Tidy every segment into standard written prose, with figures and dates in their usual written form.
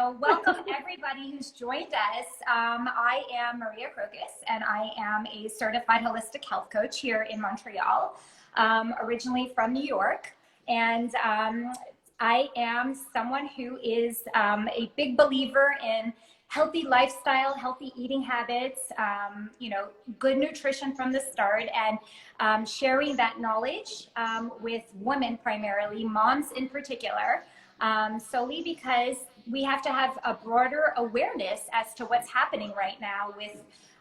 So welcome everybody who's joined us. I am Maria Crocus, and I am a certified holistic health coach here in Montreal, originally from New York. And I am someone who is a big believer in healthy lifestyle, healthy eating habits, good nutrition from the start, and sharing that knowledge with women primarily, moms in particular, solely because we have to have a broader awareness as to what's happening right now with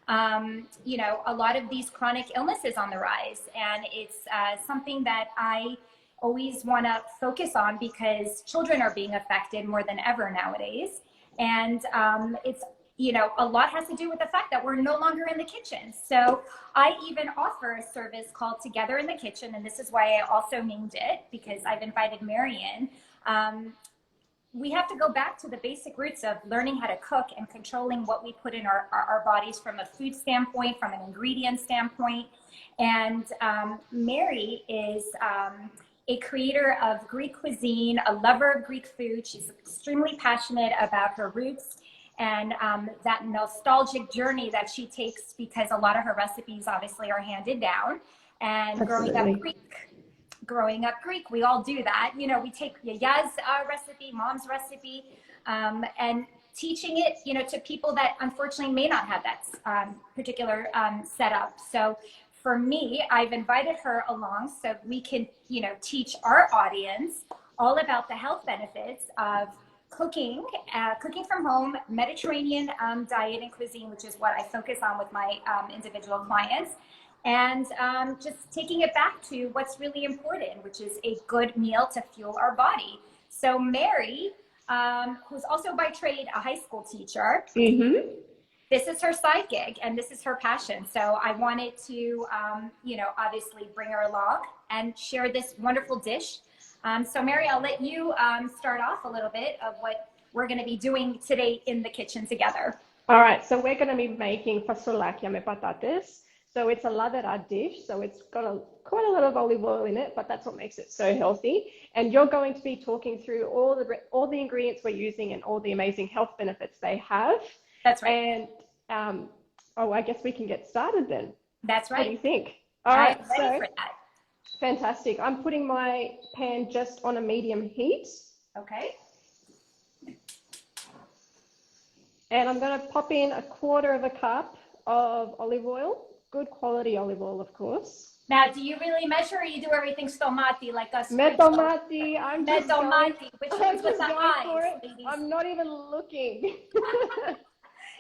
a lot of these chronic illnesses on the rise. And it's something that I always want to focus on because children are being affected more than ever nowadays. And it's, a lot has to do with the fact that we're no longer in the kitchen. So I even offer a service called Together in the Kitchen. And this is why I also named it, because I've invited Mary in. We have to go back to the basic roots of learning how to cook and controlling what we put in our bodies from a food standpoint, from an ingredient standpoint. And Mary is a creator of Greek cuisine, a lover of Greek food. She's extremely passionate about her roots and that nostalgic journey that she takes, because a lot of her recipes obviously are handed down. And growing up Greek, we all do that. We take Yaya's recipe, mom's recipe, and teaching it, to people that unfortunately may not have that particular setup. So for me, I've invited her along so we can, teach our audience all about the health benefits of cooking from home, Mediterranean diet and cuisine, which is what I focus on with my individual clients. And just taking it back to what's really important, which is a good meal to fuel our body. So Mary, who's also by trade a high school teacher, this is her side gig and this is her passion. So I wanted to, obviously bring her along and share this wonderful dish. So Mary, I'll let you start off a little bit of what we're going to be doing today in the kitchen together. All right, so we're going to be making Fasol Patatas. So it's a ladera dish, so it's got quite a lot of olive oil in it, but that's what makes it so healthy. And you're going to be talking through all the ingredients we're using and all the amazing health benefits they have. That's right. And I guess we can get started then. That's right. What do you think? All right, I'm ready for that. Fantastic. I'm putting my pan just on a medium heat. Okay. And I'm going to pop in 1/4 cup of olive oil. Good quality olive oil, of course. Now, do you really measure, or you do everything stomati like us? Metomati. I'm just Metomati, which is with the eyes, ladies. I'm not even looking.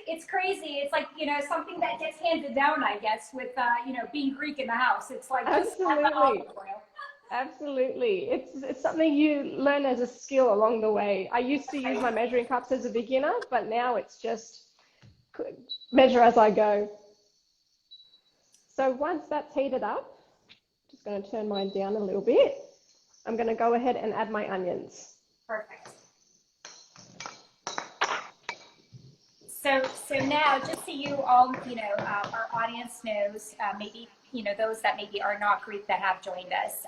It's crazy. It's like, something that gets handed down, I guess, with, being Greek in the house. It's like just olive oil. Absolutely. It's something you learn as a skill along the way. I used to use my measuring cups as a beginner, but now it's just measure as I go. So once that's heated up, just going to turn mine down a little bit. I'm going to go ahead and add my onions. Perfect. So now, just so you all, our audience knows, maybe, those that maybe are not Greek that have joined us,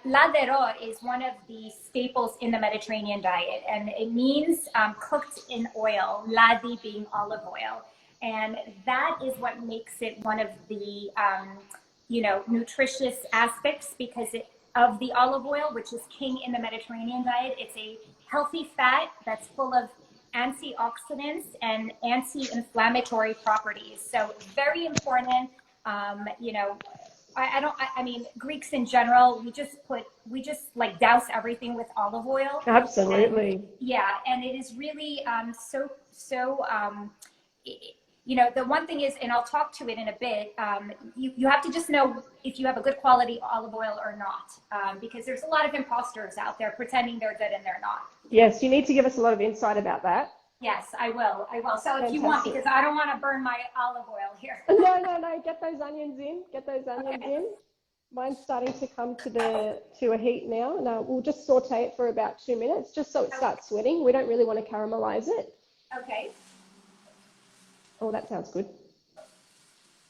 ladero is one of the staples in the Mediterranean diet, and it means cooked in oil, ladi being olive oil. And that is what makes it one of the, nutritious aspects of the olive oil, which is king in the Mediterranean diet. It's a healthy fat that's full of antioxidants and anti-inflammatory properties. So very important. Greeks in general, we just like douse everything with olive oil. Absolutely. And, yeah. And it is really the one thing is, and I'll talk to it in a bit, you have to just know if you have a good quality olive oil or not, because there's a lot of imposters out there pretending they're good and they're not. Yes, you need to give us a lot of insight about that. Yes, I will. So Fantastic. If you want, because I don't want to burn my olive oil here. No, get those onions in. In. Mine's starting to come to a heat now. Now we'll just saute it for about 2 minutes, just so it starts sweating. We don't really want to caramelize it. Okay. Oh, that sounds good.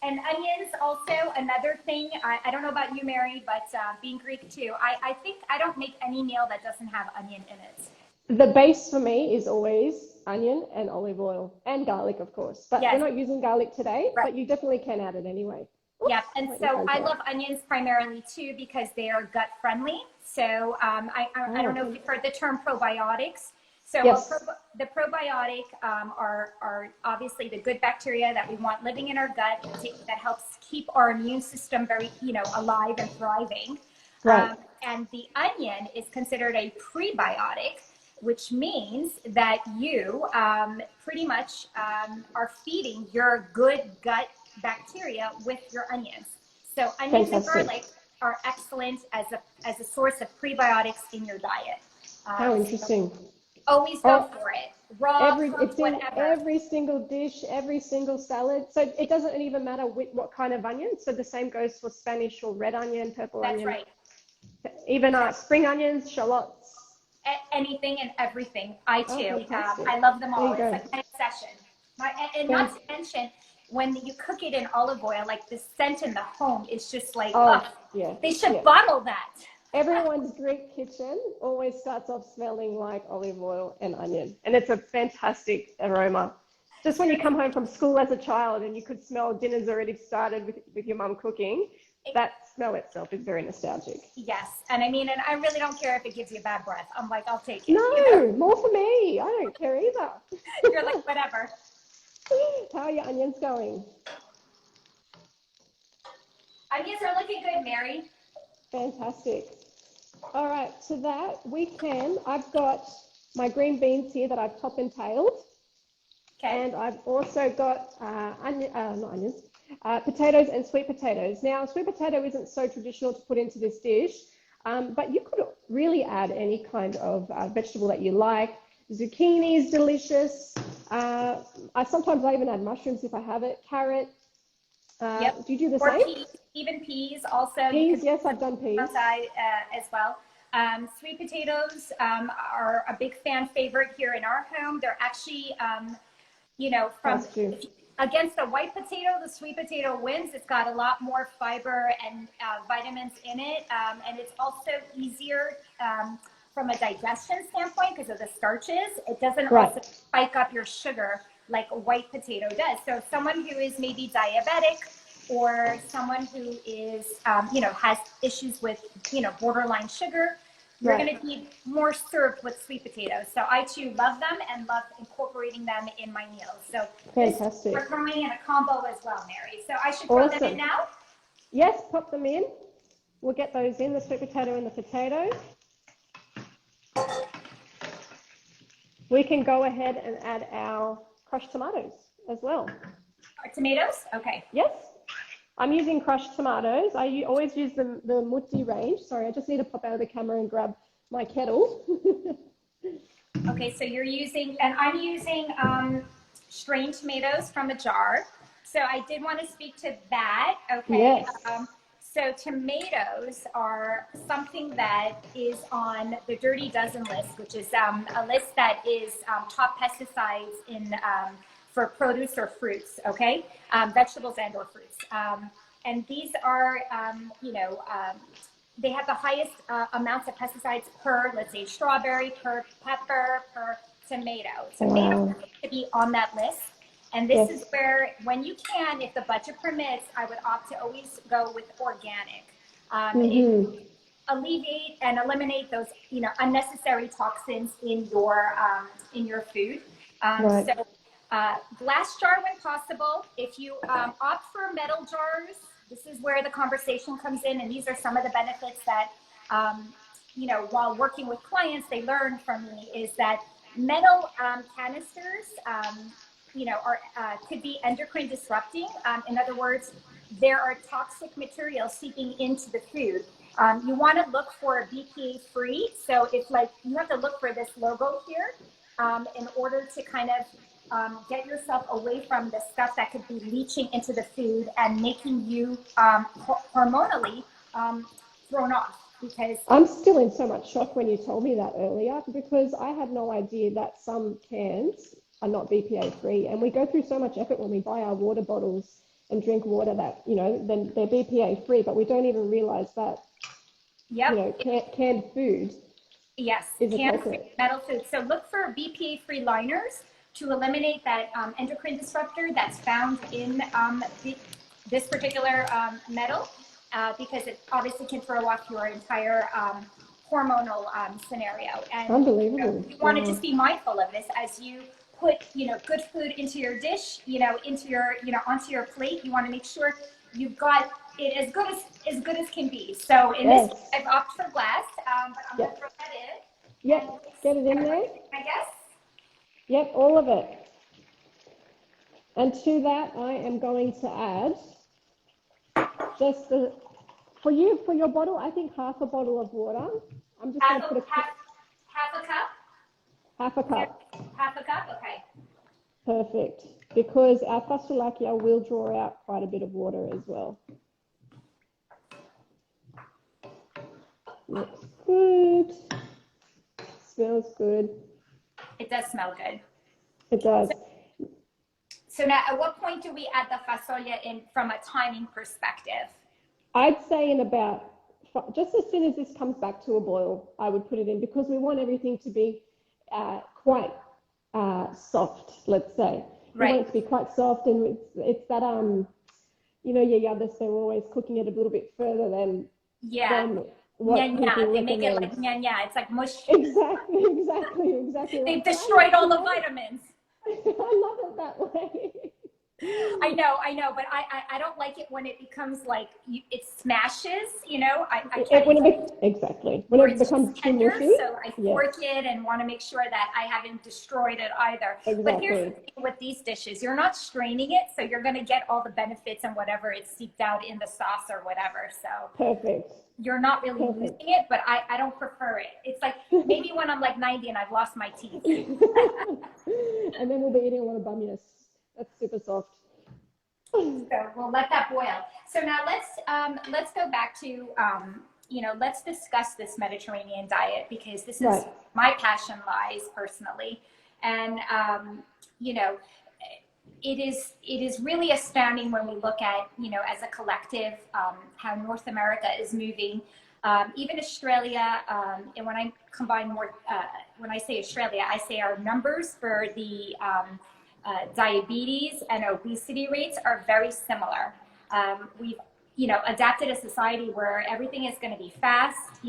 And onions also, another thing, I don't know about you, Mary, but being Greek too, I think I don't make any meal that doesn't have onion in it. The base for me is always onion and olive oil and garlic, of course. But we're Yes, not using garlic today, right. but you definitely can add it anyway. Yeah, Oops, and let me so close I that. love onions primarily too because they are gut friendly. So I don't know if you've heard the term probiotics. So Yes. the probiotic are obviously the good bacteria that we want living in our gut that helps keep our immune system very, alive and thriving. Right. And the onion is considered a prebiotic, which means that you pretty much are feeding your good gut bacteria with your onions. So onions and garlic are excellent as a source of prebiotics in your diet. How interesting. So always go for it. Raw, It's in whatever. every single dish, every single salad. So it doesn't even matter what kind of onion. So the same goes for Spanish or red onion, purple That's onion. right. Even spring onions, shallots. Anything and everything. I too. Fantastic. I love them all. It's There you like go. my obsession. And not to mention, when you cook it in olive oil, like the scent in the home is just like, Yeah. they should Yeah. bottle that. Everyone's Greek kitchen always starts off smelling like olive oil and onion, and it's a fantastic aroma. Just when you come home from school as a child and you could smell dinner's already started with your mum cooking, that smell itself is very nostalgic. Yes, and I mean, and I really don't care if it gives you bad breath. I'm like, I'll take it. No, more for me. I don't care either. You're like, whatever. How are your onions going? Onions are looking good, Mary. Fantastic. All right, so that I've got my green beans here that I've top and tailed. Okay. And I've also got potatoes and sweet potatoes. Now, sweet potato isn't so traditional to put into this dish, but you could really add any kind of vegetable that you like. Zucchini is delicious. Sometimes I even add mushrooms if I have it. Carrot. Yep. Do you do the or same? peas, even peas also. Peas, yes, I've done peas. Outside as well. Sweet potatoes are a big fan favorite here in our home. They're actually, against the white potato, the sweet potato wins. It's got a lot more fiber and vitamins in it. And it's also easier from a digestion standpoint because of the starches. It doesn't also spike up your sugar like a white potato does. So someone who is maybe diabetic or someone who is, has issues with, borderline sugar, you're going to be more served with sweet potatoes. So I too love them and love incorporating them in my meals. So we're throwing in a combo as well, Mary. So I should throw them in now? Yes, pop them in. We'll get those in, the sweet potato and the potato. We can go ahead and add our crushed tomatoes as well. Our tomatoes? Okay. Yes. I'm using crushed tomatoes. I always use the mutti range. Sorry, I just need to pop out of the camera and grab my kettle. Okay, so you're using, and I'm using strained tomatoes from a jar. So I did want to speak to that. Okay. Yes. So tomatoes are something that is on the Dirty Dozen list, which is a list that is top pesticides in for produce or fruits, okay? Vegetables and or fruits. And these are, they have the highest amounts of pesticides per, let's say, strawberry, per pepper, per tomato. Tomatoes need to be on that list. And this is where, when you can, if the budget permits, I would opt to always go with organic. Alleviate and eliminate those, unnecessary toxins in your food. So glass jar when possible. If you opt for metal jars, this is where the conversation comes in, and these are some of the benefits that, while working with clients, they learn from me is that metal canisters, could be endocrine disrupting. In other words, there are toxic materials seeping into the food. You want to look for BPA free. So it's like you have to look for this logo here in order to kind of get yourself away from the stuff that could be leaching into the food and making you hormonally thrown off. Because I'm still in so much shock when you told me that earlier, because I had no idea that some cans are not BPA free, and we go through so much effort when we buy our water bottles and drink water that then they're BPA free, but we don't even realize that canned food Yes, is canned appropriate. metal food. So look for BPA-free liners to eliminate that endocrine disruptor that's found in this particular metal, because it obviously can throw off your entire hormonal scenario. And Unbelievable. you want to Wow. just be mindful of this as you put, good food into your dish, into your, onto your plate. You want to make sure you've got it as good as can be. So in this, I've opted for glass, but I'm going to throw that in. Yep, get it in there. I guess. Yep, all of it. And to that, I am going to add just for your bottle, I think half a bottle of water. I'm just going to put half a cup. Half a cup. Half a cup. Okay. Perfect. Because our fasolakia will draw out quite a bit of water as well. Looks good. Smells good. It does smell good. It does. So now, at what point do we add the fasolia in from a timing perspective? I'd say in about, just as soon as this comes back to a boil, I would put it in, because we want everything to be quite soft, let's say. Right. We want it to be quite soft, and it's that, your yadas, they're always cooking it a little bit further than what people they make recommend. it like nya, it's like mush. Exactly. They've destroyed all the vitamins. I love it that way. I know, but I don't like it when it becomes like it smashes. I can't. Exactly. When it becomes too mushy. So I fork it and want to make sure that I haven't destroyed it either. Exactly. But here's the thing with these dishes: you're not straining it, so you're going to get all the benefits and whatever it's seeped out in the sauce or whatever. So perfect. You're not really losing it, but I don't prefer it. It's like maybe when I'm like 90 and I've lost my teeth. And then we'll be eating a lot of bamias. That's super soft. So we'll let that boil. So now let's go back to let's discuss this Mediterranean diet, because this is my passion lies personally, and it is really astounding when we look at as a collective how North America is moving. Even Australia, and when I combine more, when I say Australia, I say our numbers for the diabetes and obesity rates are very similar. We've, adapted a society where everything is going to be fast,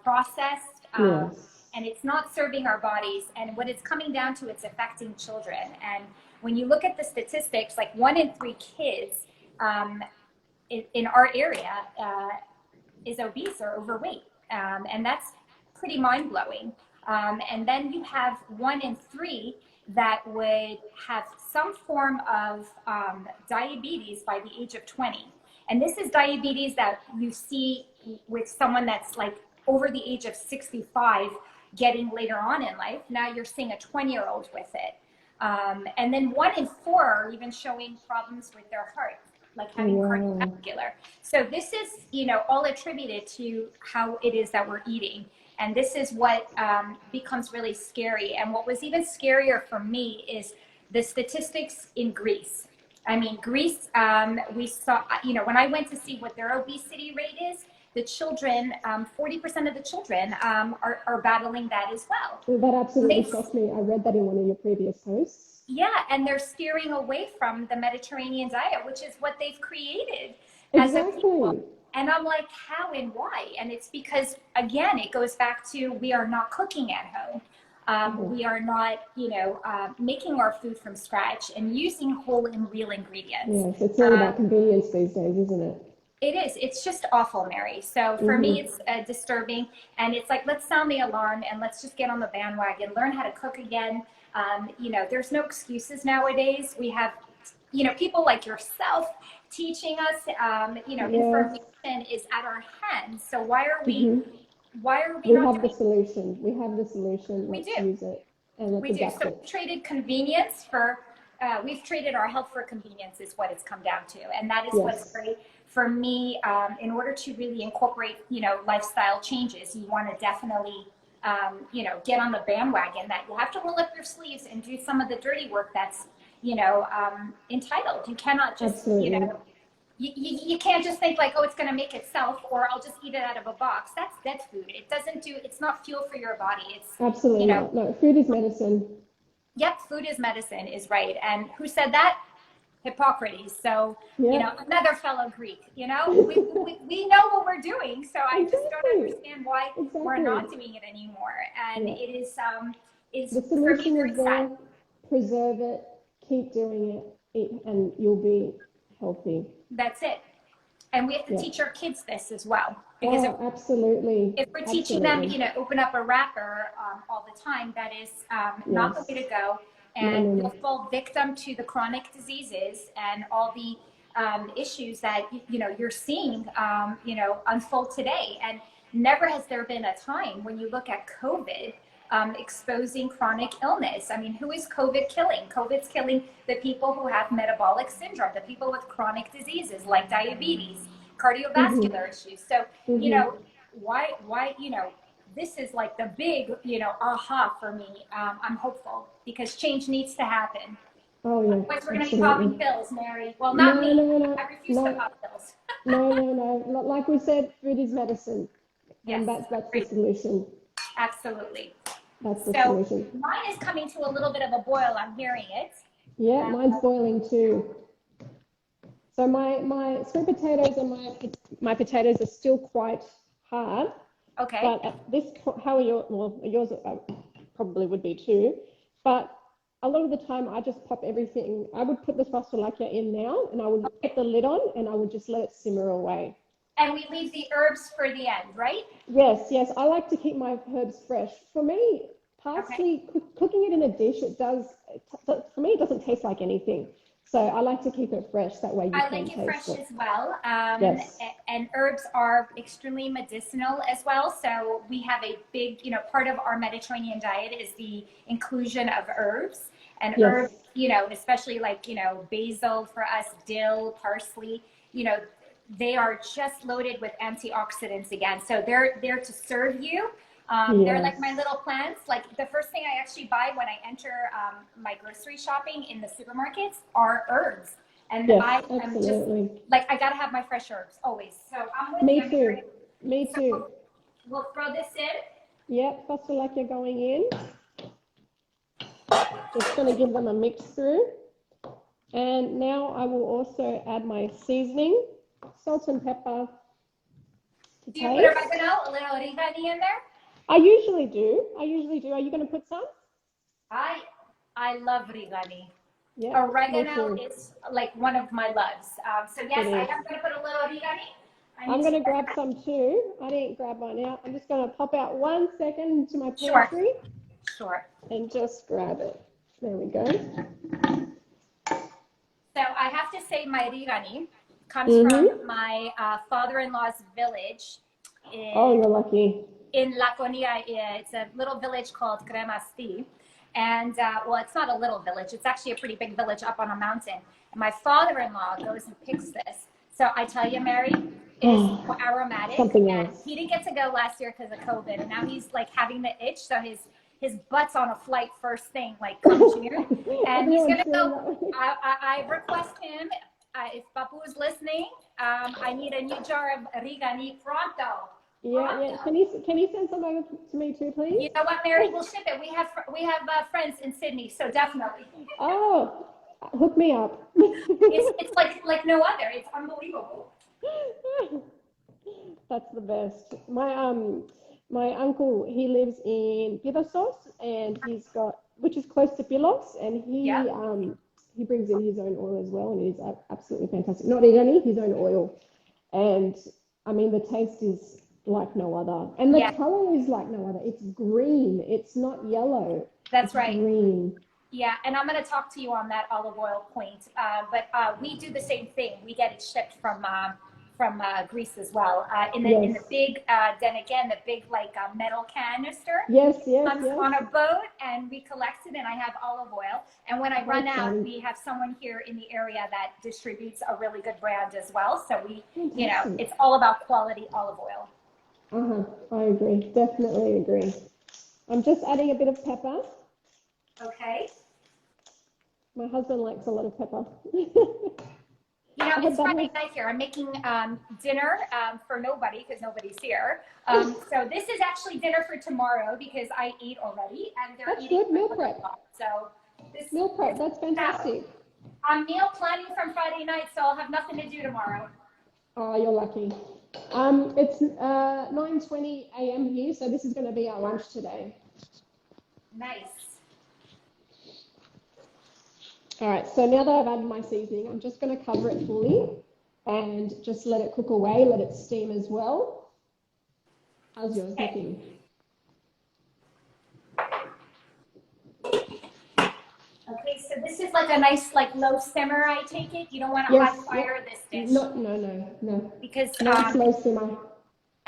processed, and it's not serving our bodies. And what it's coming down to, it's affecting children. And when you look at the statistics, like 1 in 3 kids in our area is obese or overweight, and that's pretty mind-blowing. And then you have 1 in 3 that would have some form of diabetes by the age of 20. And this is diabetes that you see with someone that's like over the age of 65 getting later on in life. Now you're seeing a 20-year-old with it. And then 1 in 4 are even showing problems with their heart, like having cardiovascular. So this is, all attributed to how it is that we're eating. And this is what becomes really scary. And what was even scarier for me is the statistics in Greece. I mean, Greece, we saw, when I went to see what their obesity rate is, the children, 40% of the children are battling that as well. That absolutely shocked me. I read that in one of your previous posts. Yeah, and they're steering away from the Mediterranean diet, which is what they've created as a people. And I'm like, how and why? And it's because, again, it goes back to we are not cooking at home. We are not, making our food from scratch and using whole and real ingredients. Yes, it's all about convenience these days, isn't it? It is. It's just awful, Mary. So for me, it's disturbing. And it's like, let's sound the alarm and let's just get on the bandwagon, learn how to cook again. There's no excuses nowadays. We have, people like yourself teaching us, information is at our hands. So why are we, we have the solution. We have the solution. We Let's do. use it. And let's adapt So it. we've traded convenience for, we've traded our health for convenience is what it's come down to. And that is what's great for me. In order to really incorporate, lifestyle changes, you want to definitely, get on the bandwagon that you have to roll up your sleeves and do some of the dirty work that's, entitled. You cannot just, you can't just think like, oh, it's going to make itself, or I'll just eat it out of a box. That's dead food. It's not fuel for your body. It's, Absolutely you know, not. No, food is medicine. yep, food is medicine is right. And who said that? Hippocrates. So, Yeah. another fellow Greek, we know what we're doing. So I just don't Exactly. understand why we're Exactly. not doing it anymore. And Yeah. it's The for me solution very is sad. there. Preserve it. Keep doing it, and you'll be healthy. That's it. And we have to Yeah. teach our kids this as well. Because Oh, absolutely. if we're teaching them, Absolutely. open up a wrapper all the time, that is not the way Yes. to go. No, And no, you'll no. fall victim to the chronic diseases and all the issues that you're seeing unfold today. And never has there been a time when you look at COVID exposing chronic illness. I mean, who is COVID killing? COVID's killing the people who have metabolic syndrome, the people with chronic diseases like diabetes, cardiovascular issues. So, why, this is like the big, aha for me. I'm hopeful because change needs to happen. Oh, yeah. Otherwise, we're going to be Absolutely. popping pills, Mary. Well, not No, me. no, no, I refuse to no, pop pills. no, no, no. Like we said, food is medicine, Yes, and that's the great. solution. Absolutely. That's the So solution. mine is coming to a little bit of a boil. I'm hearing it. Yeah, mine's boiling too. So my sweet potatoes and my potatoes are still quite hard. Okay. But at this point, how are yours? Well, yours probably would be too. But a lot of the time, I just pop everything. I would put the fasolakia in now, and I would put the lid on, and I would just let it simmer away. And we leave the herbs for the end, right? Yes, yes. I like to keep my herbs fresh. For me, parsley, cooking it in a dish, for me, it doesn't taste like anything. So I like to keep it fresh. That way you I can like it taste fresh it. as well. Yes. And herbs are extremely medicinal as well. So we have a big, part of our Mediterranean diet is the inclusion of herbs. And Yes. herbs, especially like, basil for us, dill, parsley, they are just loaded with antioxidants again. So they're there to serve you. They're like my little plants. Like the first thing I actually buy when I enter my grocery shopping in the supermarkets are herbs. And Yes, I am absolutely. just like, I gotta have my fresh herbs always. So I'm with Me you. too. Me So too. we'll throw this in. Yep, fasolakia going in. Just going to give them a mix through. And now I will also add my seasoning, salt and pepper to Do you put taste. oregano, a little origani in there? I usually do. Are you going to put some? I love origani. Yeah. Oregano is like one of my loves. So yes, I am going to put a little origani. I'm going to grab some too. I didn't grab mine out. I'm just going to pop out 1 second into my pantry. Sure. And just grab it. There we go. So I have to say my origani comes from my father-in-law's village. Oh, you're lucky. In Laconia, it's a little village called Cremasti. And well, it's not a little village. It's actually a pretty big village up on a mountain. And my father-in-law goes and picks this. So I tell you, Mary, it is so aromatic. Something else. He didn't get to go last year because of COVID. And now he's like having the itch. So his butt's on a flight first thing, like come June. And he's going to go. I request him, if Papu is listening, I need a new jar of origani pronto. Yeah. Can you send some over to me too, please? You know what, Mary? We'll ship it. We have friends in Sydney, so definitely. Oh, hook me up. It's like no other. It's unbelievable. That's the best. My uncle, he lives in Pilosos, and which is close to Pilos, and he brings in his own oil as well, and it is absolutely fantastic. Not origani, his own oil, and I mean the taste is like no other, and the color is like no other. It's green. It's not yellow. That's right. Green. Yeah, and I'm going to talk to you on that olive oil point. But we do the same thing. We get it shipped from Greece as well. In the big, then again, the big like metal canister. Yes. On a boat, and we collect it, and I have olive oil. And when I run out, we have someone here in the area that distributes a really good brand as well. So we, it's all about quality olive oil. I agree. Definitely agree. I'm just adding a bit of pepper. Okay. My husband likes a lot of pepper. You know, I had it's Friday that. night here. I'm making dinner for nobody because nobody's here. So this is actually dinner for tomorrow because I ate already and they're That's eating. good, meal prep. So this Meal prep, that's fantastic. I'm meal planning from Friday night, so I'll have nothing to do tomorrow. Oh, you're lucky. It's 9:20 a.m. here, so this is going to be our lunch today. Nice. All right, so now that I've added my seasoning, I'm just going to cover it fully and just let it cook away, let it steam as well. How's yours looking? Okay, so this is like a nice like low simmer, I take it. You don't want to high fire this dish. No. Because no slow simmer.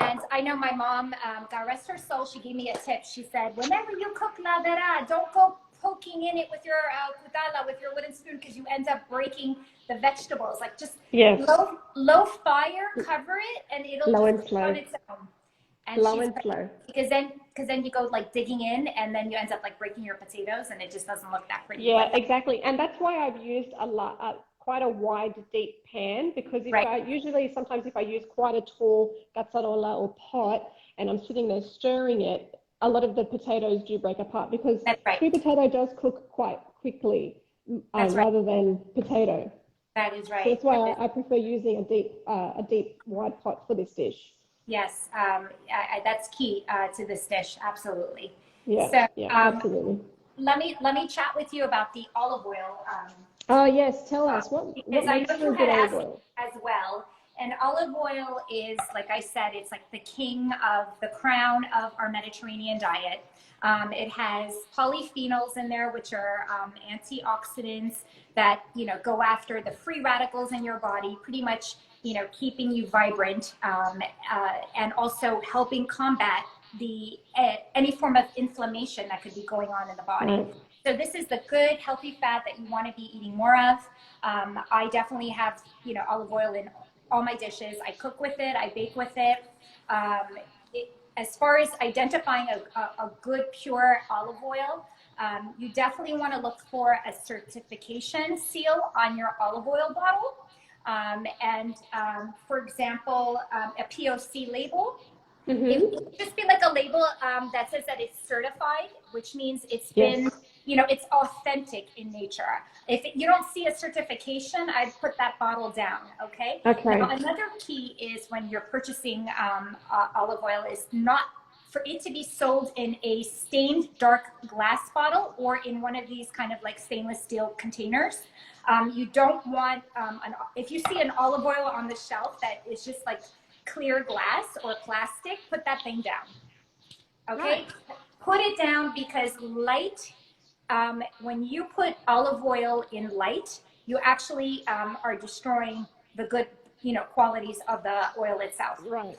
and I know my mom, God rest her soul, she gave me a tip. She said, whenever you cook la vera, don't go poking in it with your kutala, with your wooden spoon, because you end up breaking the vegetables. Like just low fire, cover it, and it'll low just and slow. On its own. And low and slow. Because then you go like digging in, and then you end up like breaking your potatoes, and it just doesn't look that pretty. Yeah, exactly. And that's why I've used quite a wide, deep pan, because sometimes if I use quite a tall gazzarola or pot and I'm sitting there stirring it, a lot of the potatoes do break apart because sweet potato does cook quite quickly rather than potato. That is right. So that's why I prefer using a deep wide pot for this dish. Yes, that's key to this dish. Absolutely. Yeah, absolutely. Let me chat with you about the olive oil. Oh yes, tell us what makes for a good olive oil as well. And olive oil is, like I said, it's like the the crown of our Mediterranean diet. It has polyphenols in there, which are antioxidants that go after the free radicals in your body, pretty much keeping you vibrant, and also helping combat any form of inflammation that could be going on in the body. Right. So this is the good, healthy fat that you want to be eating more of. I definitely have, olive oil in all my dishes. I cook with it. I bake with it. As far as identifying a good, pure olive oil, you definitely want to look for a certification seal on your olive oil bottle. For example, a POC label. Mm-hmm. It would just be like a label that says that it's certified, which means it's been, it's authentic in nature. If you don't see a certification, I'd put that bottle down, okay? Okay. Now, another key is when you're purchasing olive oil is not for it to be sold in a stained dark glass bottle or in one of these kind of like stainless steel containers. You don't want, if you see an olive oil on the shelf that is just like clear glass or plastic, put that thing down. Okay, right. Put it down because light, when you put olive oil in light, you actually are destroying the good, qualities of the oil itself. Right.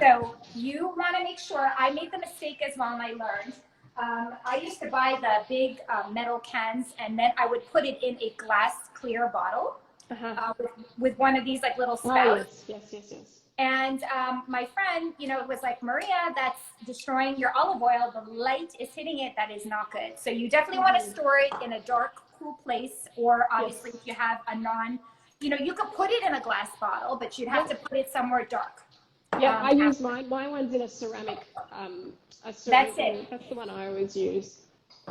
So you want to make sure. I made the mistake as well, and I learned. I used to buy the big metal cans, and then I would put it in a glass clear bottle with one of these like little spouts. Oh, yes. And my friend, was like, Maria, that's destroying your olive oil. The light is hitting it. That is not good. So you definitely want to store it in a dark, cool place, or obviously if you have a you could put it in a glass bottle, but you'd have to put it somewhere dark. Yeah, I use mine. My one's in a ceramic. That's it. That's the one I always use.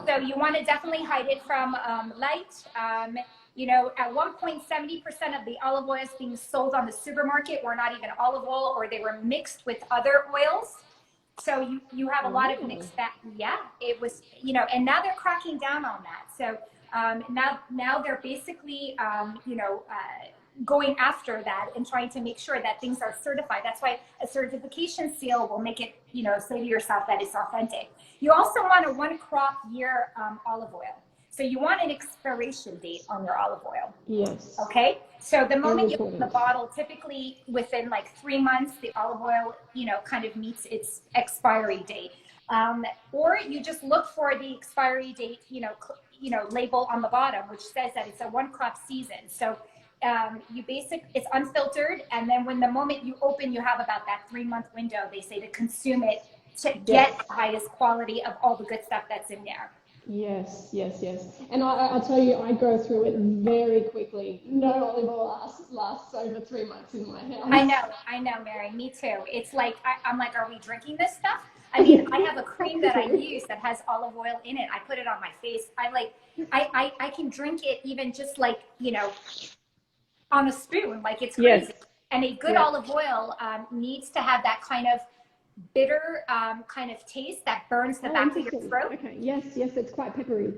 So you want to definitely hide it from light. At one point, 70% of the olive oils being sold on the supermarket were not even olive oil, or they were mixed with other oils. So you have a lot of mixed fat. Yeah, it was, and now they're cracking down on that. So now they're basically, going after that and trying to make sure that things are certified. That's why a certification seal will make it, say to yourself that it's authentic. You also want a 1 crop year olive oil. So you want an expiration date on your olive oil. Yes. Okay. So the moment you open the bottle, typically within like 3 months, the olive oil, kind of meets its expiry date. Or you just look for the expiry date, label on the bottom, which says that it's a 1 crop season. So it's unfiltered. And then when the moment you open, you have about that 3-month window, they say, to consume it to get the highest quality of all the good stuff that's in there. Yes, yes, yes. And I'll tell you, I go through it very quickly. No olive oil lasts over 3 months in my house. I know, Mary. Me too. It's like I'm like, are we drinking this stuff? I mean, I have a cream that I Practically. use that has olive oil in it. I put it on my face. I can drink it even just like, on a spoon, like it's Yes. crazy. And a good Yeah. olive oil needs to have that kind of bitter kind of taste that burns the Oh, back of your interesting. throat. Okay. Yes, yes, it's quite peppery.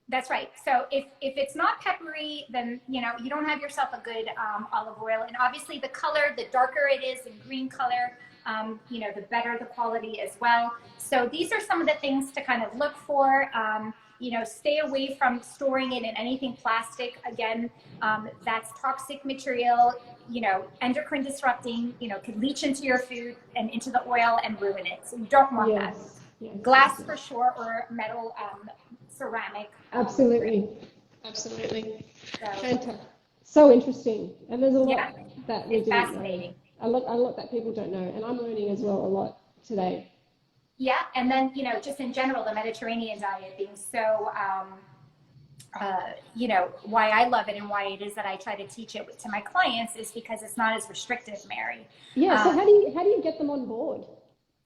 That's right. So if it's not peppery, then you don't have yourself a good olive oil. And obviously, the color, the darker it is in green color, the better the quality as well. So these are some of the things to kind of look for. Stay away from storing it in anything plastic. Again, that's toxic material. Endocrine disrupting. Could leach into your food and into the oil and ruin it. So you don't want that. Yes, yes, yes, Glass yes. for sure, or metal, ceramic. Absolutely. Absolutely. So Fantastic. So interesting. And there's a yeah, lot that we it's didn't know. fascinating. A lot that people don't know. And I'm learning as well a lot today. Yeah, and then just in general, the Mediterranean diet being so, why I love it and why it is that I try to teach it to my clients is because it's not as restrictive, Mary. Yeah, so Um, how do you get them on board?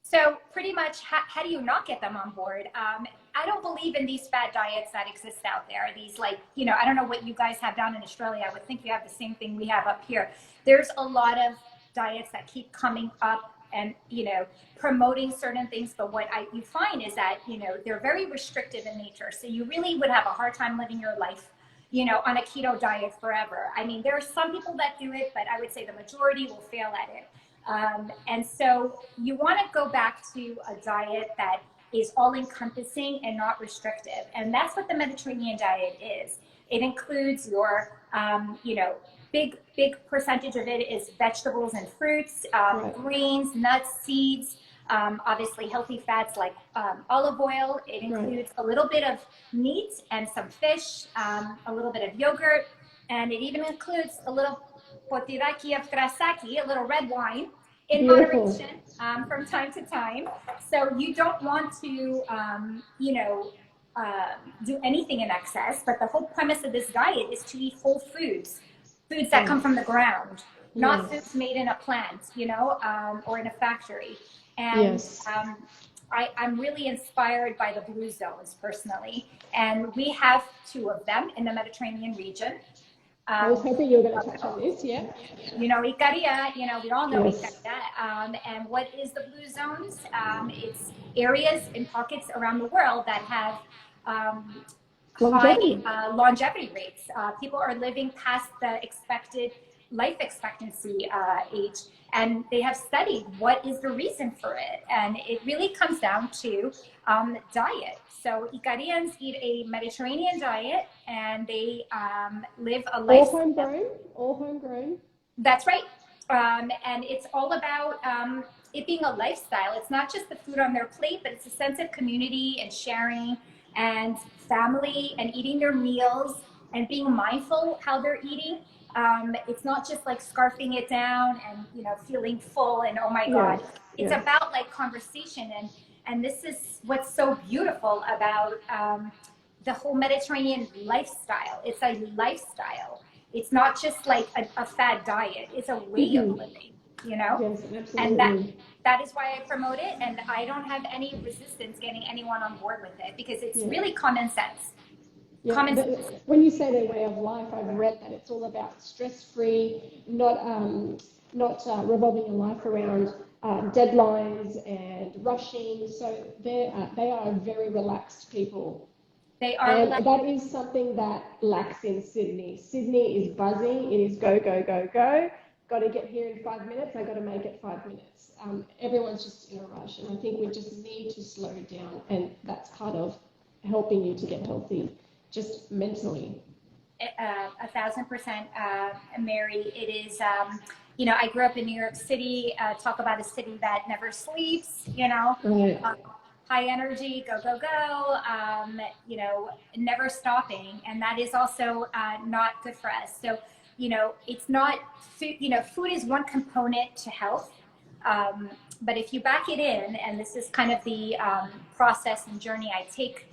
So pretty much, how do you not get them on board? I don't believe in these fad diets that exist out there. These I don't know what you guys have down in Australia. I would think you have the same thing we have up here. There's a lot of diets that keep coming up and, promoting certain things. But what you find is that, they're very restrictive in nature. So you really would have a hard time living your life, on a keto diet forever. I mean, there are some people that do it, but I would say the majority will fail at it. And so you want to go back to a diet that is all encompassing and not restrictive. And that's what the Mediterranean diet is. It includes your, big percentage of it is vegetables and fruits, Right. greens, nuts, seeds, obviously healthy fats like olive oil. It Right. includes a little bit of meat and some fish, a little bit of yogurt, and it even includes a little potiraki of grasaki, a little red wine, in Beautiful. moderation from time to time. So you don't want to, do anything in excess. But the whole premise of this diet is to eat whole foods that come Yes. from the ground, not foods Yes. made in a plant, or in a factory. And Yes. I'm really inspired by the blue zones personally. And we have two of them in the Mediterranean region. I was Um, hoping you were going to touch on this. Yeah. Ikaria, we all know Yes. Ikaria. And what is the blue zones? It's areas and pockets around the world that have high Longevity. longevity rates. People are living past the expected life expectancy age, and they have studied what is the reason for it. And it really comes down to diet. So Icarians eat a Mediterranean diet, and they live a All lifestyle. homegrown. All homegrown. That's right. And it's all about it being a lifestyle. It's not just the food on their plate, but it's a sense of community and sharing and family and eating their meals and being mindful how they're eating. It's not just like scarfing it down and feeling full and oh my Yes. God. It's Yes. about like conversation and this is what's so beautiful about the whole Mediterranean lifestyle. It's a lifestyle. It's not just like a fad diet. It's a way of Mm-hmm. living. Yes. And Absolutely. that is why I promote it. And I don't have any resistance getting anyone on board with it because it's Yeah. really common sense. Yeah, Common but sense. when you say their way of life, I've read that it's all about stress-free, not revolving your life around deadlines and rushing. So they are very relaxed people, They are and relaxed. that is something that lacks in Sydney. Sydney is buzzing. It is go go go go. Got to get here in 5 minutes. I got to make it 5 minutes. Everyone's just in a rush, and I think we just need to slow down, and that's part of helping you to get healthy just mentally. 1,000%, Mary. It is, I grew up in New York City. Talk about a city that never sleeps. Right. High energy, go go go. Never stopping, and that is also not good for us. So, it's not food. Food is one component to health. But if you back it in, and this is kind of the process and journey I take,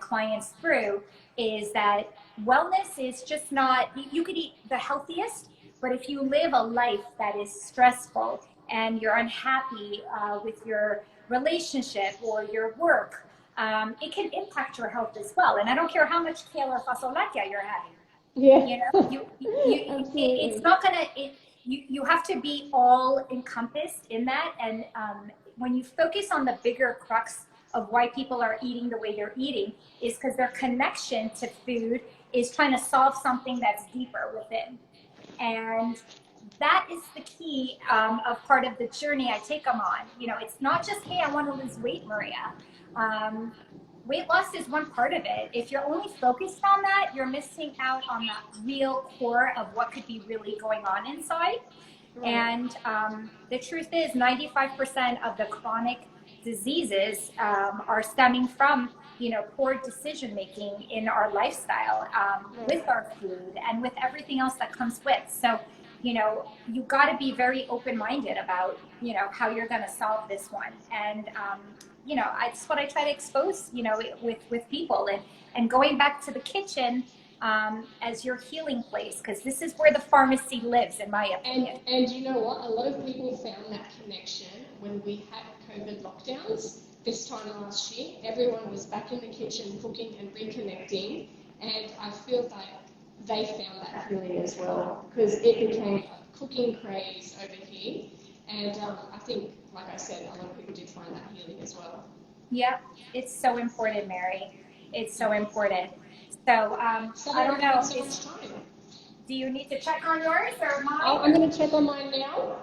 clients through is that wellness is just not, you could eat the healthiest, but if you live a life that is stressful and you're unhappy with your relationship or your work, it can impact your health as well. And I don't care how much kale or fasolakia you're having. Yeah. It's not gonna, you have to be all encompassed in that. And when you focus on the bigger crux of why people are eating the way they're eating is because their connection to food is trying to solve something that's deeper within. And that is the key of part of the journey I take them on. It's not just, hey, I want to lose weight, Maria. Weight loss is one part of it. If you're only focused on that, you're missing out on that real core of what could be really going on inside. Right. And the truth is 95% of the chronic diseases are stemming from, poor decision making in our lifestyle, with our food and with everything else that comes with. So, you got to be very open-minded about, how you're going to solve this one. And, it's what I try to expose, with people, and going back to the kitchen as your healing place, because this is where the pharmacy lives, in my opinion. And you know what? A lot of people found that connection when we had COVID lockdowns this time last year. Everyone was back in the kitchen cooking and reconnecting, and I feel like they found that healing as well, because it became a cooking craze over here. And I think, like I said, a lot of people did find that healing as well. Yeah, it's so important, Mary. It's so important. So, I don't know. Do you need to check on yours or mine? Oh, I'm going to check on mine now.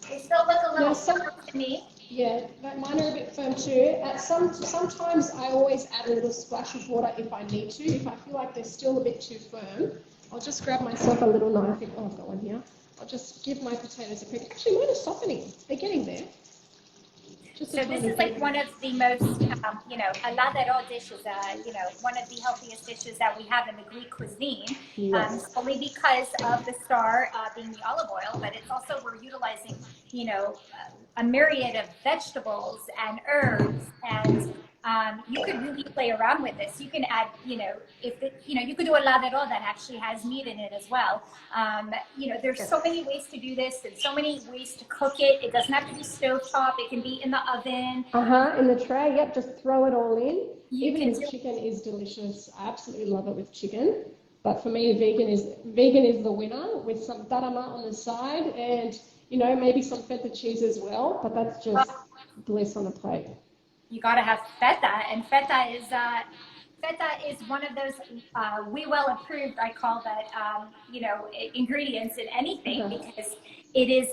They still look a little firm to me. Yeah, but mine are a bit firm too. Sometimes I always add a little splash of water if I need to. If I feel like they're still a bit too firm, I'll just grab myself a little knife. Oh, I've got one here. I'll just give my potatoes a prick. Actually, mine are softening. They're getting there. So this is like one of the most, aladero dishes, one of the healthiest dishes that we have in the Greek cuisine, yes. Only because of the star being the olive oil, but it's also we're utilizing, a myriad of vegetables and herbs, and you could really play around with this. You can add, you could do a ladero that actually has meat in it as well. There's so many ways to do this and so many ways to cook it. It doesn't have to be stovetop. It can be in the oven. In the tray. Yep, just throw it all in. Even with chicken is delicious. I absolutely love it with chicken. But for me, vegan is the winner, with some tarama on the side and, maybe some feta cheese as well. But that's just bliss on a plate. You got to have feta, and feta is one of those we well approved, I call that, ingredients in anything, because it is,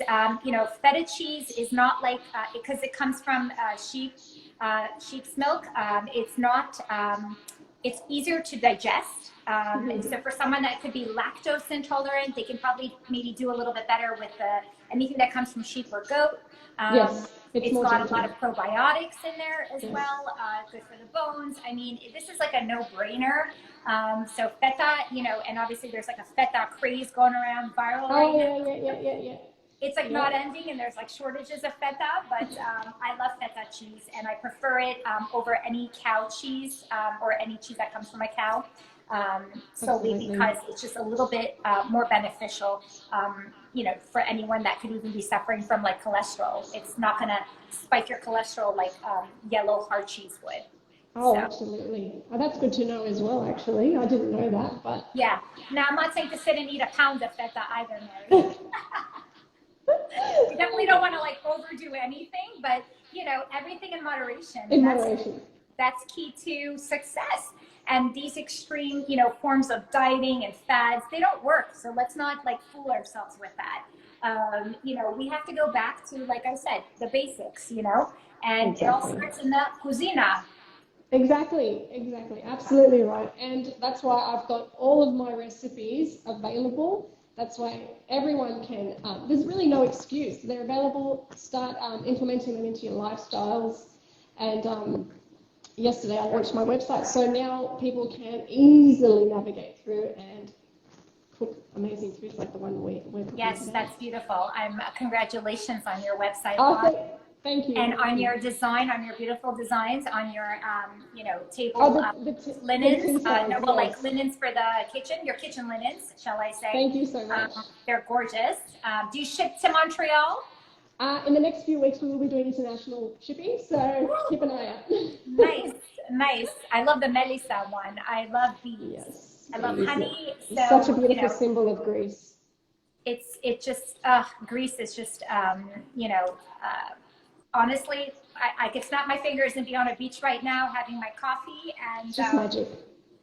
feta cheese is not like, because it comes from sheep's milk. It's not, it's easier to digest. And so for someone that could be lactose intolerant, they can probably maybe do a little bit better with anything that comes from sheep or goat. Yes. It's got a lot of probiotics in there as well, good for the bones. I mean, this is like a no-brainer. So feta, and obviously there's like a feta craze going around viral right now. Yeah. It's like not ending, and there's like shortages of feta, but I love feta cheese, and I prefer it over any cow cheese or any cheese that comes from a cow. Solely because it's just a little bit more beneficial, for anyone that could even be suffering from like cholesterol. It's not going to spike your cholesterol like yellow hard cheese would. Oh, so. Absolutely. Oh, that's good to know as well, actually. I didn't know that, but... Yeah. Now, I'm not saying to sit and eat a pound of feta either, Mary. You definitely don't want to like overdo anything, but, everything in moderation. That's key to success. And these extreme, forms of dieting and fads, they don't work. So let's not like fool ourselves with that. We have to go back to, like I said, the basics, and exactly. It all starts in the cucina. Exactly. Absolutely right. And that's why I've got all of my recipes available. That's why everyone can, there's really no excuse. They're available. Start implementing them into your lifestyles. And yesterday I launched my website, so now people can easily navigate through and cook amazing foods like the one we're cooking Yes, today. That's beautiful. Congratulations on your website. Oh, Thank you. And Thank on you. your design, on your beautiful designs, on your, table Oh, linens, no, well, yes. like linens for the kitchen, your kitchen linens, shall I say. Thank you so much. They're gorgeous. Do you ship to Montreal? In the next few weeks, we will be doing international shipping, so keep an eye out. Nice, nice. I love the Melissa one. I love bees. Yes, I love bees, honey. yeah. So, Such a beautiful symbol of Greece. Greece is just, honestly, I could snap my fingers and be on a beach right now having my coffee and It's just magic.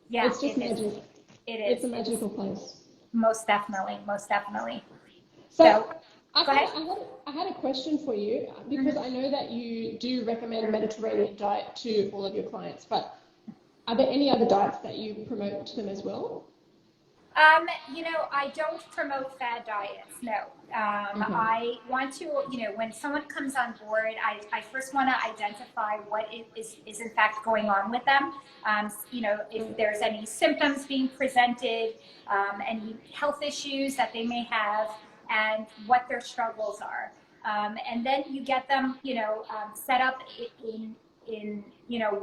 yeah, It's just magic. It is. It's a magical place. Most definitely, most definitely. So go ahead. I had a question for you because I know that you do recommend a Mediterranean diet to all of your clients, but are there any other diets that you promote to them as well? I don't promote fad diets. No. I want to, when someone comes on board, I first want to identify what is in fact going on with them. If there's any symptoms being presented, any health issues that they may have, and what their struggles are. And then you get them, set up in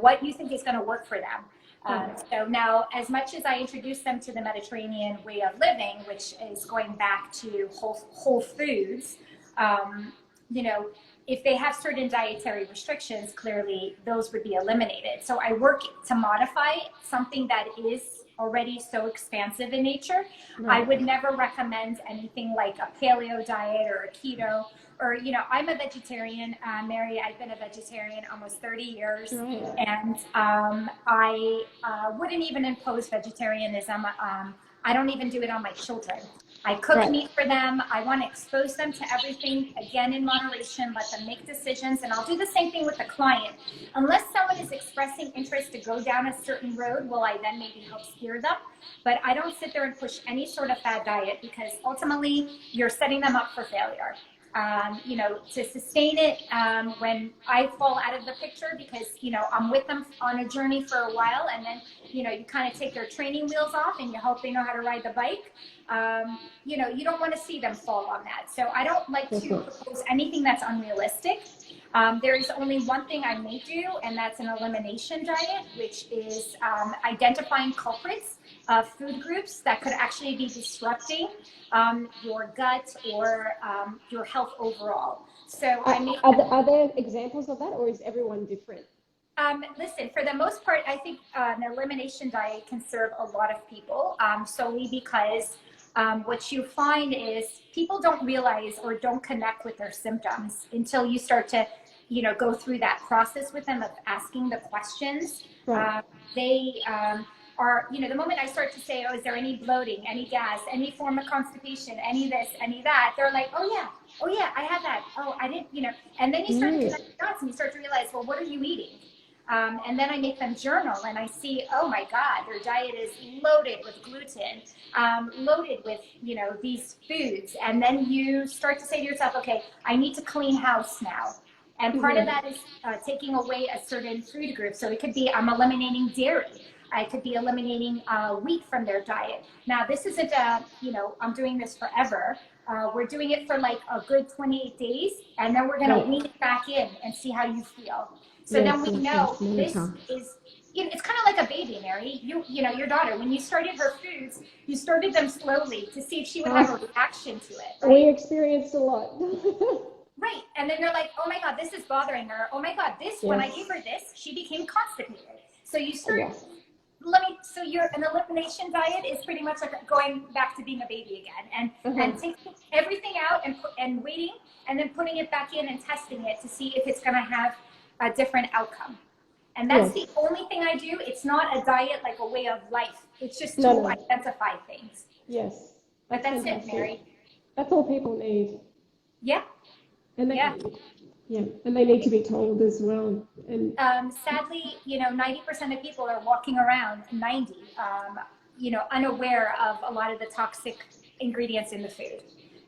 what you think is going to work for them. So now, as much as I introduce them to the Mediterranean way of living, which is going back to whole foods, if they have certain dietary restrictions, clearly those would be eliminated. So I work to modify something that is already so expansive in nature. I would never recommend anything like a paleo diet or a keto. Or, I'm a vegetarian, Mary. I've been a vegetarian almost 30 years, and I wouldn't even impose vegetarianism. I don't even do it on my children. I cook meat for them. I want to expose them to everything, again, in moderation, let them make decisions, and I'll do the same thing with the client. Unless someone is expressing interest to go down a certain road, will I then maybe help steer them? But I don't sit there and push any sort of fad diet because ultimately you're setting them up for failure. To sustain it when I fall out of the picture because, I'm with them on a journey for a while and then, you kind of take their training wheels off and you hope they know how to ride the bike. You don't want to see them fall on that. So I don't like to propose anything that's unrealistic. There is only one thing I may do, and that's an elimination diet, which is identifying culprits of food groups that could actually be disrupting your gut or your health overall. So are there examples of that, or is everyone different? Listen, for the most part, I think an elimination diet can serve a lot of people solely because what you find is people don't realize or don't connect with their symptoms until you start to, go through that process with them of asking the questions. They are, the moment I start to say, oh, is there any bloating, any gas, any form of constipation, any this, any that, they're like, oh yeah, I have that. Oh, I didn't, and then you start to connect the dots and you start to realize, well, what are you eating? And then I make them journal and I see, oh my God, their diet is loaded with gluten, loaded with, these foods. And then you start to say to yourself, okay, I need to clean house now. And part of that is taking away a certain food group. So it could be I'm eliminating dairy. I could be eliminating wheat from their diet. Now, this isn't I'm doing this forever. We're doing it for like a good 28 days, and then we're going to wean it back in and see how you feel. So then we know this is, it's kind of like a baby, Mary. Your daughter, when you started her foods, you started them slowly to see if she would have a reaction to it. Right? We experienced a lot. Right. And then you're like, oh my God, this is bothering her. Oh my God, when I gave her this, she became constipated. So you start, so an elimination diet is pretty much like going back to being a baby again and taking everything out and waiting and then putting it back in and testing it to see if it's going to have a different outcome. And that's the only thing I do. It's not a diet like a way of life. It's just to identify things. Yes. But that's it, Mary. That's all people need. Yeah. And they need to be told as well. And sadly, 90% of people are walking around, unaware of a lot of the toxic ingredients in the food.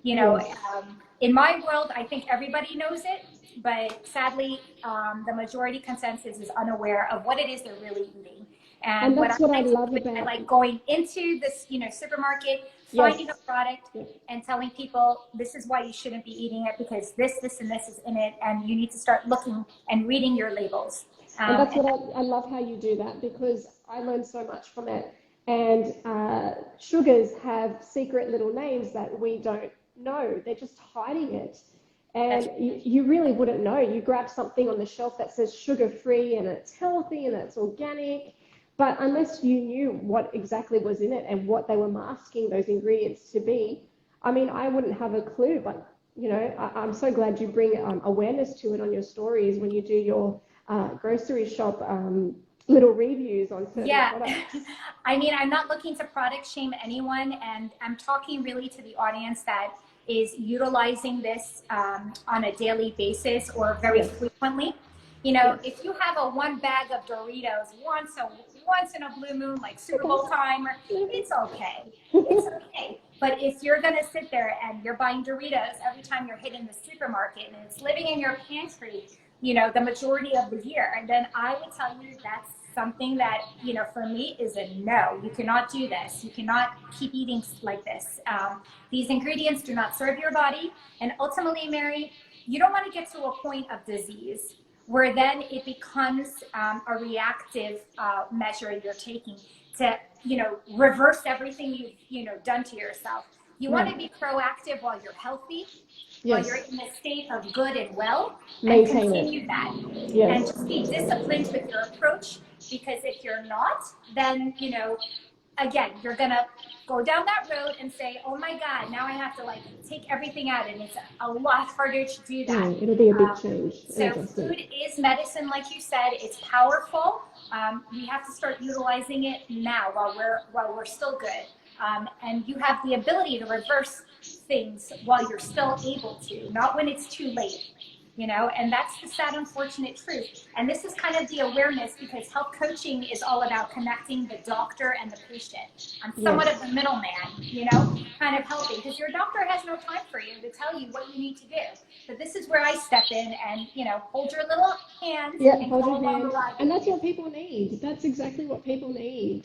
In my world, I think everybody knows it, but sadly, the majority consensus is unaware of what it is they're really eating. And what that's I what I like to love do is I about, like going into this, supermarket, finding a product and telling people this is why you shouldn't be eating it because this, and this is in it, and you need to start looking and reading your labels. And that's what I love how you do that, because I learned so much from it. And sugars have secret little names that we don't know. They're just hiding it. And you really wouldn't know. You grab something on the shelf that says sugar-free and it's healthy and it's organic, but unless you knew what exactly was in it and what they were masking those ingredients to be, I mean, I wouldn't have a clue. But, I'm so glad you bring awareness to it on your stories when you do your grocery shop little reviews on certain products. I mean, I'm not looking to product shame anyone, and I'm talking really to the audience that is utilizing this on a daily basis or very frequently. If you have a one bag of Doritos once in a blue moon, like Super Bowl time, it's okay. It's okay. But if you're going to sit there and you're buying Doritos every time you're hitting the supermarket and it's living in your pantry, the majority of the year, and then I would tell you that's something that, for me is a no. You cannot do this. You cannot keep eating like this. These ingredients do not serve your body. And ultimately, Mary, you don't want to get to a point of disease where then it becomes a reactive measure you're taking to, reverse everything you've, done to yourself. You want to be proactive while you're healthy, while you're in a state of good and well, and continue that. And just be disciplined with your approach, because if you're not, then, again, you're going to go down that road and say, oh my God, now I have to take everything out. And it's a lot harder to do that. It'll be a big change. So food is medicine, like you said. It's powerful. We have to start utilizing it now while we're still good. And you have the ability to reverse things while you're still able to, not when it's too late. And that's the sad, unfortunate truth. And this is kind of the awareness, because health coaching is all about connecting the doctor and the patient. I'm somewhat of the middleman, kind of helping, because your doctor has no time for you to tell you what you need to do. But this is where I step in and, hold your little hand. Yeah, hold your hand. And that's what people need. That's exactly what people need.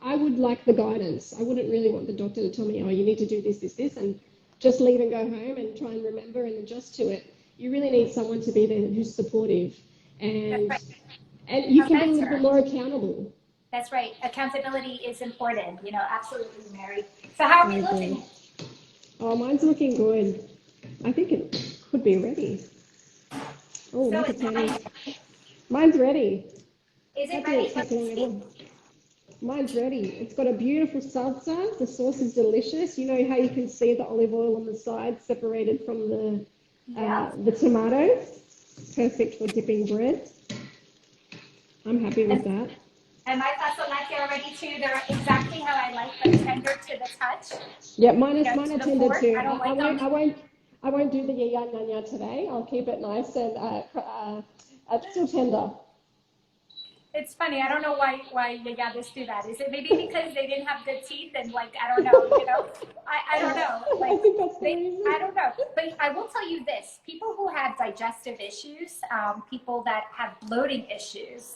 I would like the guidance. I wouldn't really want the doctor to tell me, oh, you need to do this, and just leave and go home and try and remember and adjust to it. You really need someone to be there who's supportive, and you can be a little bit more accountable. That's right. Accountability is important. Absolutely, Mary. So how are we looking? Oh, mine's looking good. I think it could be ready. Oh, look at that. Mine's ready. Is it ready? Mine's ready. It's got a beautiful salsa. The sauce is delicious. You know how you can see the olive oil on the side separated from the tomato. Perfect for dipping bread. I'm happy with that. And my fasol latte are ready too. They're exactly how I like them, tender to the touch. Yeah, mine are tender too. I won't do the yanya today. I'll keep it nice and still tender. It's funny. I don't know why yayadas do that. Is it maybe because they didn't have good teeth and I don't know, I don't know. I think that's the reason. I don't know. But I will tell you this, people who have digestive issues, people that have bloating issues,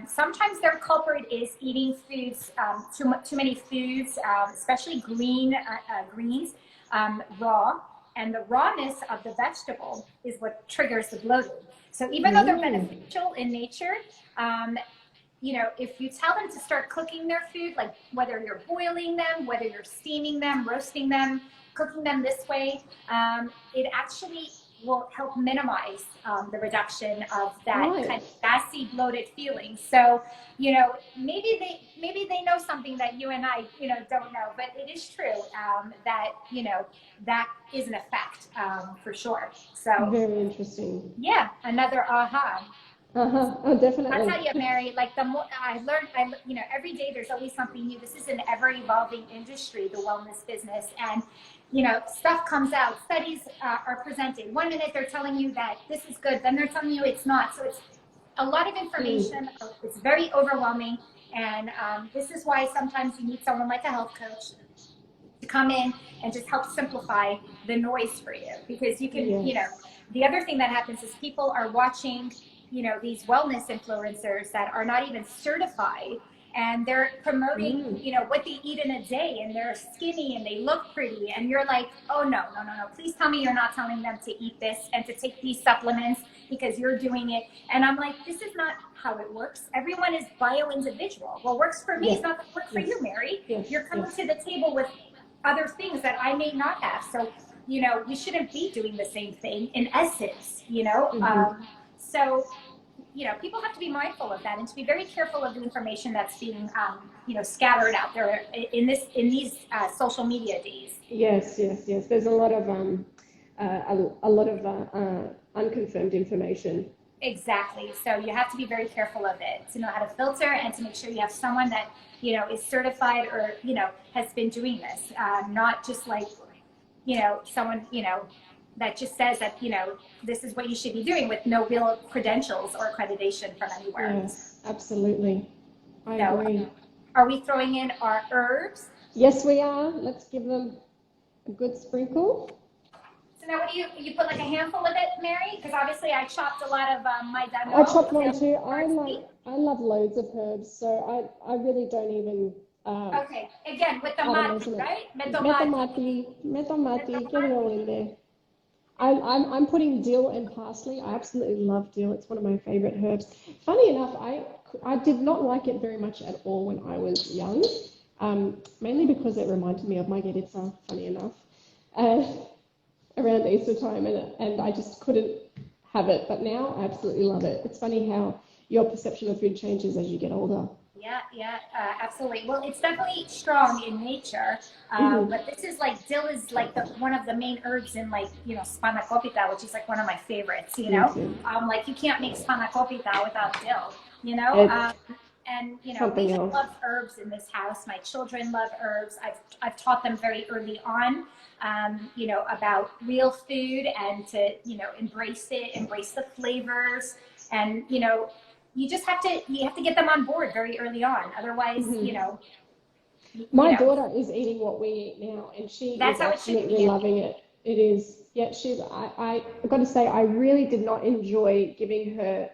sometimes their culprit is eating foods, too many foods, especially greens, raw. And the rawness of the vegetable is what triggers the bloating. So even though they're beneficial in nature, if you tell them to start cooking their food, like whether you're boiling them, whether you're steaming them, roasting them, cooking them this way, it actually will help minimize the reduction of that kind of gassy, bloated feeling. So, maybe they know something that you and I, don't know, but it is true that, that is an effect for sure. So very interesting. Yeah, another aha. Oh, definitely. I'll tell you, Mary, the more I learn, every day there's always something new. This is an ever-evolving industry, the wellness business, and stuff comes out. Studies are presented. 1 minute they're telling you that this is good, then they're telling you it's not. So it's a lot of information. It's very overwhelming, and this is why sometimes you need someone like a health coach to come in and just help simplify the noise for you, because you can, the other thing that happens is people are watching, these wellness influencers that are not even certified, and they're promoting, what they eat in a day, and they're skinny and they look pretty. And you're like, oh, no. Please tell me you're not telling them to eat this and to take these supplements because you're doing it. And I'm like, this is not how it works. Everyone is bio-individual. What works for me is not going to work for you, Mary. You're coming to the table with other things that I may not have. So, we shouldn't be doing the same thing in essence, So, people have to be mindful of that and to be very careful of the information that's being, scattered out there in these social media days. Yes. There's a lot of unconfirmed information. Exactly. So you have to be very careful of it, to know how to filter and to make sure you have someone that, is certified or, has been doing this, not just like, someone, that just says that, this is what you should be doing with no real credentials or accreditation from anywhere. Yes, absolutely. I agree. Are we throwing in our herbs? Yes, we are. Let's give them a good sprinkle. So now what do you put like a handful of it, Mary? Because obviously I chopped a lot of my dano. I chopped mine too. I love loads of herbs, so I really don't even... okay, again, with the mati, right? Metomati, get it all in there. I'm putting dill and parsley. I absolutely love dill. It's one of my favorite herbs. Funny enough, I did not like it very much at all when I was young, mainly because it reminded me of my geritza, funny enough, around Easter time, and I just couldn't have it. But now I absolutely love it. It's funny how your perception of food changes as you get older. Yeah, absolutely. Well, it's definitely strong in nature, but this is like, dill is like one of the main herbs in like, spanakopita, which is like one of my favorites, like you can't make spanakopita without dill, and, we love herbs in this house. My children love herbs. I've taught them very early on, about real food and to, embrace the flavors and, you just have to get them on board very early on. Otherwise, my daughter is eating what we eat now, and she is absolutely loving it. It is. Yeah, I've got to say, I really did not enjoy giving her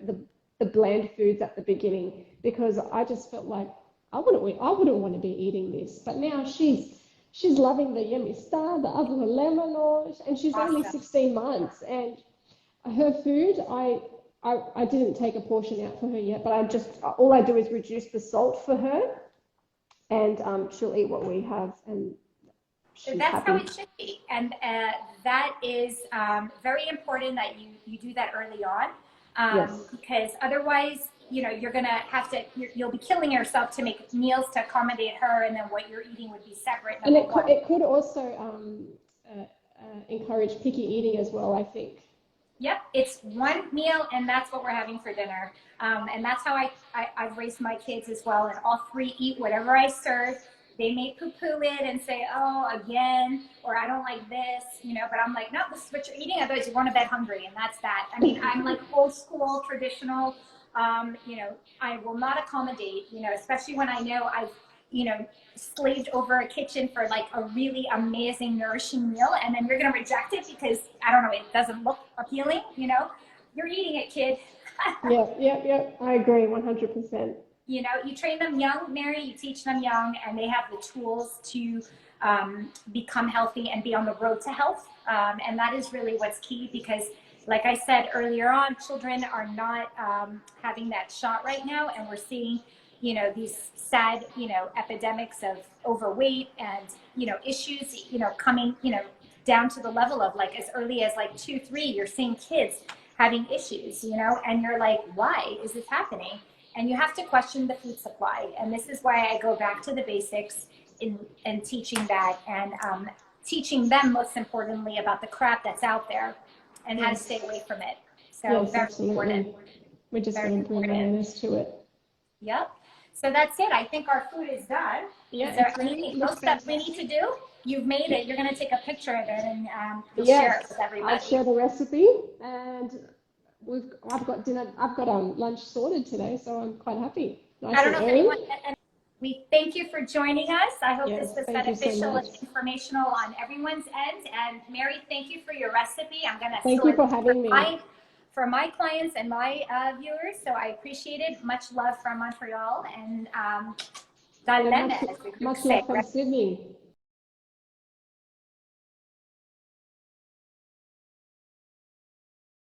the bland foods at the beginning because I just felt like I wouldn't want to be eating this. But now she's loving the yemista, the avlo lemon, and she's only 16 months, and her food, I didn't take a portion out for her yet, but all I do is reduce the salt for her, and she'll eat what we have, and she's that's happy. How it should be, and that is very important that you do that early on, because otherwise, you're gonna have to, you'll be killing yourself to make meals to accommodate her, and then what you're eating would be separate. And it could also encourage picky eating as well, I think. Yep, it's one meal, and that's what we're having for dinner. And that's how I've raised my kids as well. And all three eat whatever I serve. They may poo-poo it and say, oh, again, or I don't like this, But I'm like, no, this is what you're eating. Otherwise, you're going to bed hungry, and that's that. I mean, I'm like old school, traditional. I will not accommodate, especially when I know I've, slaved over a kitchen for like a really amazing, nourishing meal, and then you're going to reject it because, I don't know, it doesn't look appealing, You're eating it, kid. Yeah. I agree, 100%. You train them young, Mary, you teach them young, and they have the tools to become healthy and be on the road to health. And that is really what's key because, like I said earlier on, children are not having that shot right now, and we're seeing these sad, epidemics of overweight and, issues, coming, down to the level of like as early as like 2, 3, you're seeing kids having issues, and you're like, why is this happening? And you have to question the food supply. And this is why I go back to the basics in teaching that and teaching them, most importantly, about the crap that's out there and how to stay away from it. So yes, very absolutely. important. We're just going to bring awareness to it. Yep. So that's it. I think our food is done. Yeah, is there anything else that we need to do? You've made it. You're going to take a picture of it and you'll share it with everybody. I'll share the recipe, and I've got lunch sorted today, so I'm quite happy. I don't know if anyone. And we thank you for joining us. I hope this was beneficial and informational on everyone's end. And Mary, thank you for your recipe. I'm going to thank you for having me. for my clients and my viewers. So I appreciate it. Much love from Montreal and Yeah, Dalene, much, as the Greeks much say, love from right? Sydney.